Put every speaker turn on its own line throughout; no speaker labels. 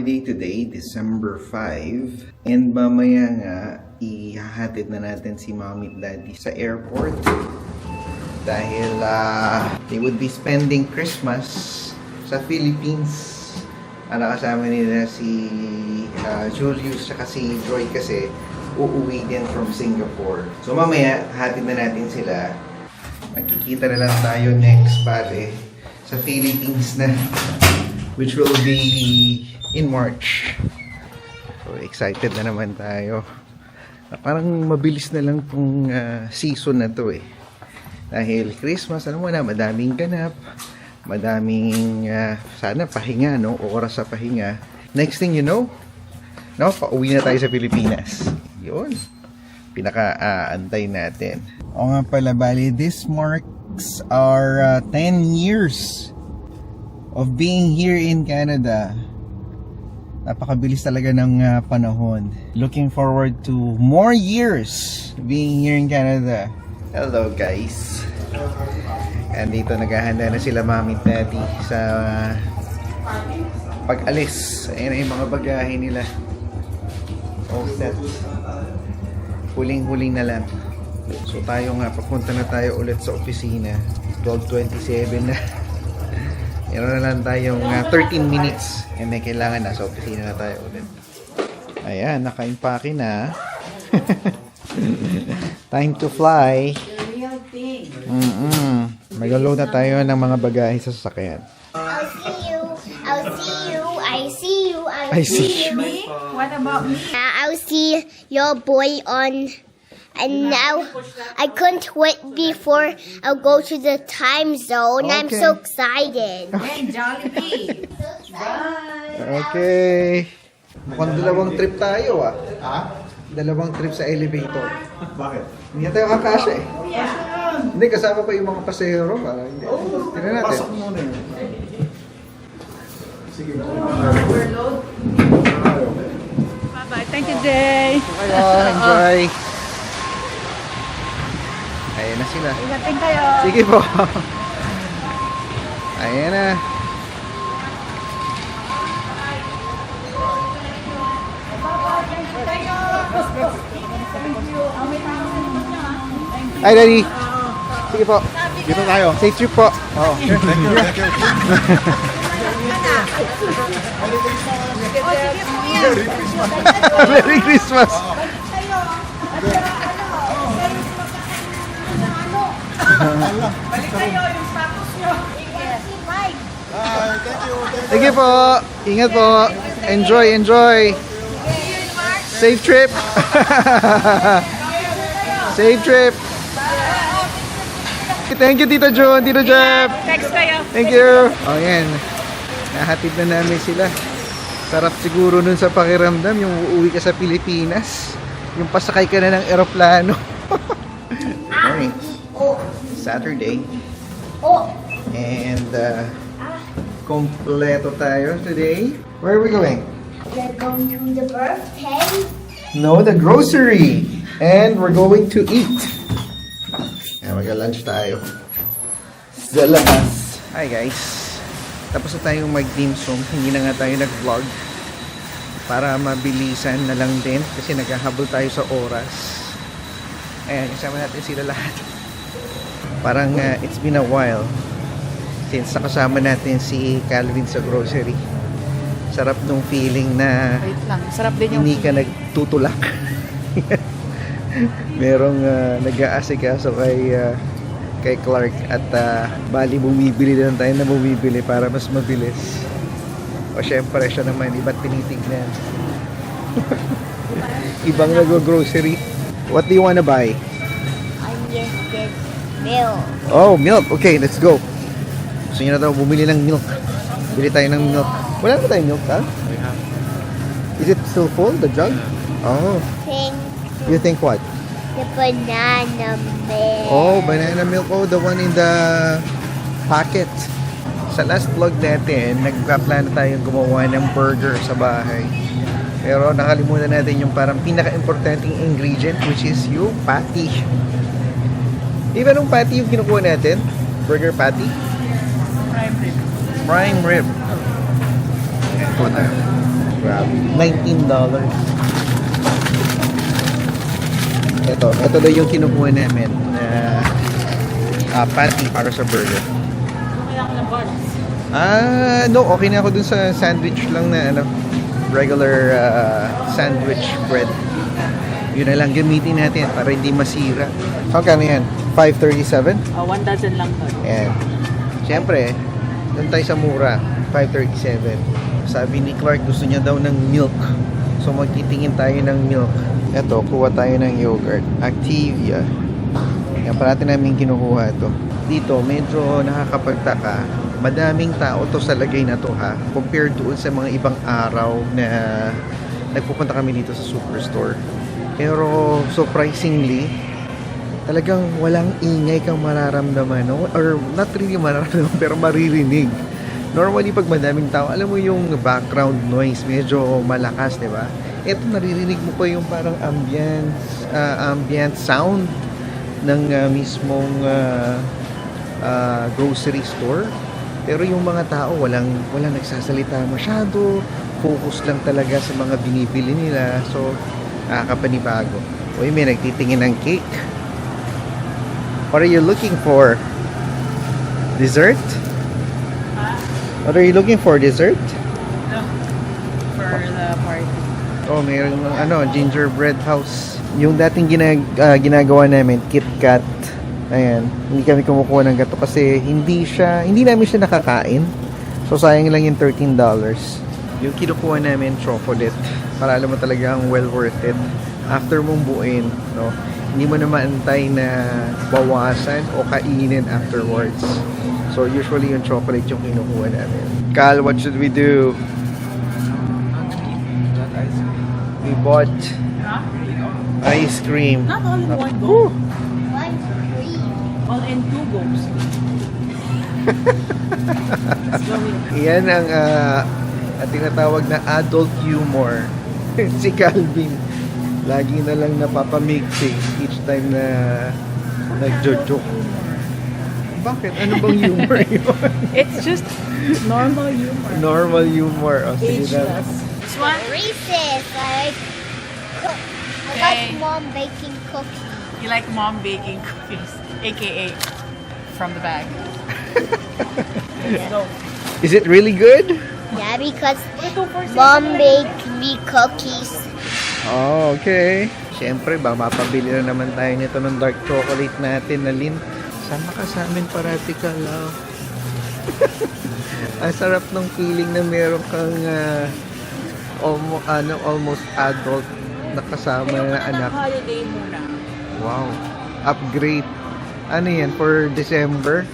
Friday today, December 5. And mamaya nga, ihahatid na natin si Mommy at Daddy sa airport. Dahil they would be spending Christmas sa Philippines. Kasama nila si Julius at si Joy kasi uuwi din from Singapore. So mamaya, hatid na natin sila. Magkikita na lang tayo next pare sa Philippines na, which will be in March. So excited na naman tayo. Parang mabilis na lang tong season na to eh. Dahil Christmas, alam mo na, madaming ganap, madaming sana pahinga, no? Oras sa pahinga. Next thing you know, no, pauwi na tayo sa Pilipinas. Yun, pinaka-aantay natin. O nga pala, bali, this marks our 10 years of being here in Canada. Napakabilis talaga ng panahon. Looking forward to more years being here in Canada. Hello guys. Andito naghahanda na sila Mommy at Daddy sa pag-alis. Ayan na yung mga bagahe nila. All set. Huling-huling na lang. So tayo nga, papunta na tayo ulit sa opisina. 12:27 na. Meron na lang tayong 13 minutes. And may kailangan na sa opisina na tayo ulit. Ayan, naka-impake na. Time to fly. Mag-load na tayo ng mga bagahe sa sasakyan.
I'll see you. I'll see you. I see you.
I see you.
Me? What about me?
I'll see your boy on. And now I couldn't wait before I'll go to the time zone. I'm
Okay.
so excited.
Hey, Jollibee. Bye.
Okay. Mukhang dalawang trip tayo ah. Ha? Dalawang trip sa elevator.
Bakit?
Hindi na tayo kakasya eh.
Yeah.
Hindi, kasama pa yung mga pasahero. Hindi. Tignan natin.
Pasok muna yun. Sige.
Overload. Bye-bye. Thank you, Jay.
Kayo, enjoy. Ayan na sila.
Ingatin kayo.
Sige po. Ayan na. Hi, Daddy. Sige po.
Dito tayo.
Safe trip po. Oh.
Thank you. Thank you.
Merry Christmas.
Balik kayo yung status nyo.
Bye. Thank you.
Sige po. Ingat po. Enjoy, enjoy. Safe trip. Safe trip. Thank you, Tito Jun, Tito Jeff.
Text kayo.
Thank you. Oh, yan. Nahatid na namin sila. Sarap siguro nun sa pakiramdam, yung uuwi ka sa Pilipinas. Yung pasakay ka na ng eroplano. Okay. Saturday. And kompleto tayo today. Where are we going?
We're going to the birthday.
No, the grocery. And we're going to eat. Ayan, mag-lunch tayo. Sa labas. Hi guys. Tapos na tayong mag-dim sum. Hindi na nga tayo nag-vlog. Para mabilisan na lang din. Kasi naghahabol tayo sa oras. Ayan, isama natin sila lahat. Parang it's been a while since nakasama natin si Calvin sa grocery. Sarap nung feeling na
Wait lang. Sarap din yung...
hindi ka nagtutulak. Merong nag-aasikaso kay Clark at bali bumibili lang tayo na bumibili para mas mabilis. O syempre siya naman iba't tinitignan. Ibang nag-grocery. What do you wanna buy?
I just did milk.
Oh, milk. Okay, let's go. Gusto nyo na daw bumili ng milk. Bili tayo ng milk. Wala na tayong milk, ha? Is it still full, the jug? Oh.
Pink.
You think what?
The banana milk.
Oh, banana milk. Oh, the one in the packet. Sa last vlog natin, nagpa-plan tayong gumawa ng burger sa bahay. Pero nakalimutan natin yung parang pinaka-importanting ingredient, which is yung patty. Di ba nung patty yung kinukuha natin? Burger patty?
Prime rib.
Prime rib. Ayan, kuha tayo. Grabe. $19. Ito daw yung kinukuha namin na patty para sa burger.
Kailangan ng buns.
No, okay na ako dun sa sandwich lang na regular sandwich bread. Yun na lang gamitin natin para hindi masira. Kano yan? $5.37?
One dozen lang to.
Ayan. Siyempre, doon tayo sa mura. $5.37. Sabi ni Clark, gusto niya daw ng milk. So magtitingin tayo ng milk. Eto, kuha tayo ng yogurt. Activia. Yan, parati namin kinukuha ito. Dito, medyo nakakapagtaka. Madaming tao to sa lagay na to ha. Compared doon sa mga ibang araw na nagpupunta kami dito sa superstore. Pero surprisingly, talagang walang ingay kang mararamdaman. No? Or not really mararamdaman, pero maririnig. Normally, pag madaming tao, alam mo yung background noise, medyo malakas, di ba? Ito, naririnig mo pa yung parang ambient sound ng mismong grocery store. Pero yung mga tao, walang nagsasalita masyado. Focus lang talaga sa mga binibili nila. So, nakakapanibago. Uy, may nagtitingin ng cake. What are you looking for? Dessert? What are you looking for? Dessert?
No. For the party.
Oh, mayroon ng gingerbread house. Yung dating ginagawa namin, KitKat. Ayan, hindi kami kumukuha ng gato kasi hindi namin siya nakakain. So sayang lang yung $13. Yung kinukuha namin chocolate para alam mo talagang well worth it. After mong buuin, no, hindi mo naman antay na bawasan o kainin afterwards. So usually yung chocolate yung kinukuha namin. Cal, what should we do? We bought ice cream.
Not all in one go.
One's free.
All in two goes. Let's go here.
Yan ang tinatawag na adult humor. Si Calvin, lagi na lang napapamixing each time na nagjo-joke. Bakit? Ano bang humor yun?
It's just normal humor.
Normal humor. O, sige na.
Ageless. This one?
Reese's. I
Okay.
like mom baking cookies.
You like mom baking cookies, aka from the bag. Let's go.
Is it really good?
Yeah, because mom baked me cookies.
Oh, okay. Siyempre, mapabili na naman tayo nito ng dark chocolate natin na Lint. Sama ka sa amin parati ka lang. Ang sarap ng feeling na meron kang almost adult na kasama na anak.
Holiday muna.
Wow. Upgrade. Ano yan? For December?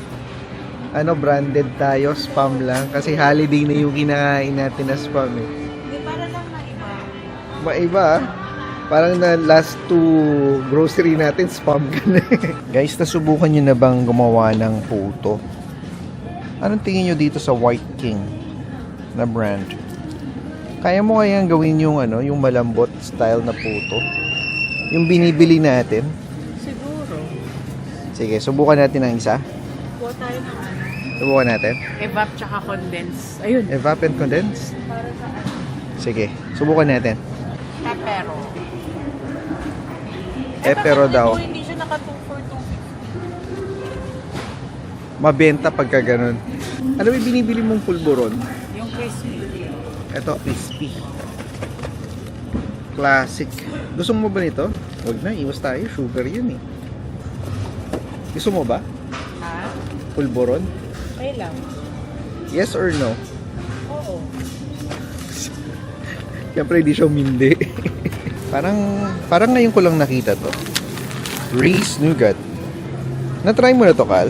Branded tayo? Spam lang? Kasi holiday na yung kinakain natin na spam eh.
Hindi, para lang na iba.
Maiba ah. Parang na last two grocery natin, spam ka na eh. Guys, nasubukan nyo na bang gumawa ng puto? Anong tingin nyo dito sa White King na brand? Kaya mo kayang gawin yung yung malambot style na puto? Yung binibili natin?
Siguro.
Sige, subukan natin ang isa.
Kuha tayo ng
Subukan natin.
evap tsaka condense. Ayun.
Evap and condensed?
Para sa
Sige, subukan natin.
pepero.
Pero daw,
Hindi siya naka 2 for 2.
mabenta pagka ganun. Ano yung binibili mong pulburon?
Yung crispy.
Ito, crispy. Classic. Gusto mo ba nito? Huwag na, iwas tayo. Sugar yun eh. Gusto mo ba?
Ha?
Pulburon?
Okay lang.
Yes or no?
Oo.
Siyempre, hindi siya umindi. parang ngayon ko lang nakita to. Reese Nougat. Na-try mo na to, Cal?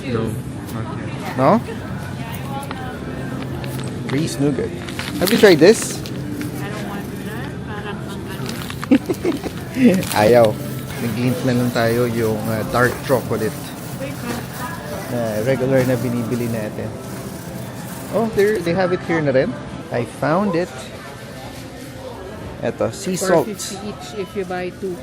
No.
No? Reese Nougat. Have you tried this?
I don't want that. Parang ang
Ayaw. Nag-lint na lang tayo yung dark chocolate na regular na binibili natin. Oh, they have it here na rin. I found it. Eto, sea salt.
450 each if you buy 2.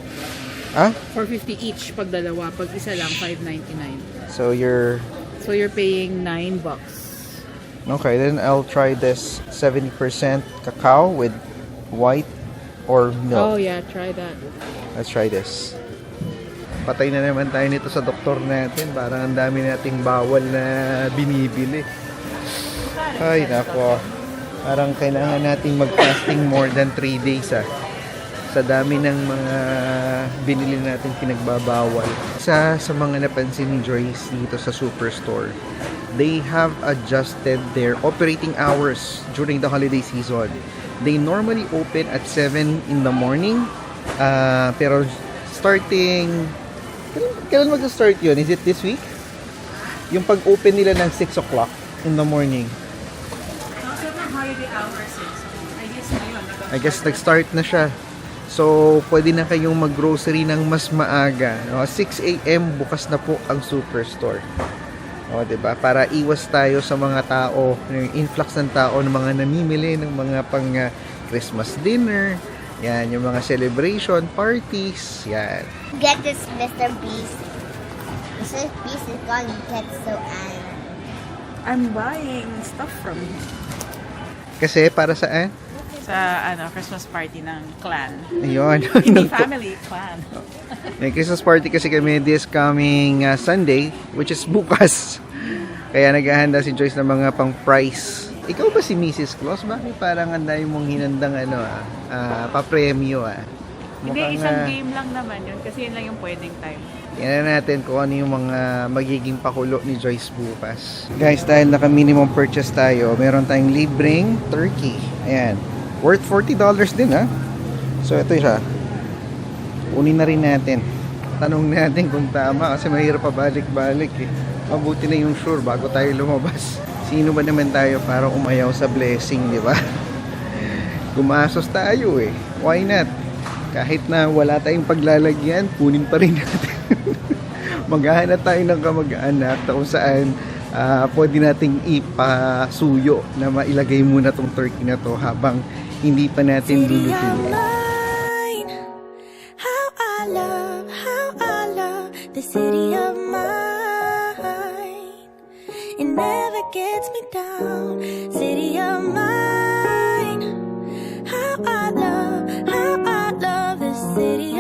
Ah?
450 each pag dalawa. Pag isa lang, $5.99.
So you're
So you're paying $9.
Okay, then I'll try this 70% cacao with white or milk.
Oh yeah, try that.
Let's try this. Patay na naman tayo nito sa doktor natin. Parang ang dami nating bawal na binibili. Ay, nako. Parang kailangan nating mag-fasting more than 3 days sa dami ng mga binili natin pinagbabawal. Sa mga napansin ni Joyce dito sa Superstore, they have adjusted their operating hours during the holiday season. They normally open at 7 in the morning. Pero starting... Kailan mag-start yun? Is it this week? Yung pag-open nila ng 6 o'clock in the morning.
Holiday hours is, I guess ngayon.
I guess nag-start na siya. So, pwede na kayong mag-grocery ng mas maaga. No? 6 a.m. bukas na po ang Superstore. O, diba? Para iwas tayo sa mga tao, yung influx ng tao ng mga namimili ng mga pang Christmas dinner. Yan, yung mga celebration parties. Yan.
Get this, Mr. Beast. Mr. Beast is going to get so angry.
I'm buying stuff from him.
Kasi para saan?
Sa Christmas party ng clan.
Ayun.
Hindi family, clan.
May Christmas party kasi kami this coming Sunday, which is bukas. Kaya naghahanda si Joyce ng mga pang-prize. Ikaw ba si Mrs. Claus? Bakit parang ang dami mong hinandang pa-premyo
Hindi, isang game lang naman yun. Kasi yun lang yung pwedeng time.
Tingnan natin kung ano yung mga magiging pakulo ni Joyce bukas. Guys, dahil naka-minimum purchase tayo, meron tayong libreng turkey. Ayan. Worth $40 din So, ito siya. Kunin na rin natin. Tanong natin kung tama kasi mahirap pa balik-balik Mabuti na yung sure bago tayo lumabas. Sino ba naman tayo para umayaw sa blessing, di ba? Gumasos tayo Why not? Kahit na wala tayong paglalagyan, kunin pa rin natin. Maghahanap tayo ng kamag-anak na kung saan pwede nating ipasuyo na mailagay muna tong turkey na to habang hindi pa natin lulutuin.
How I love the city of mine. It never gets me down, city of mine. How I love the city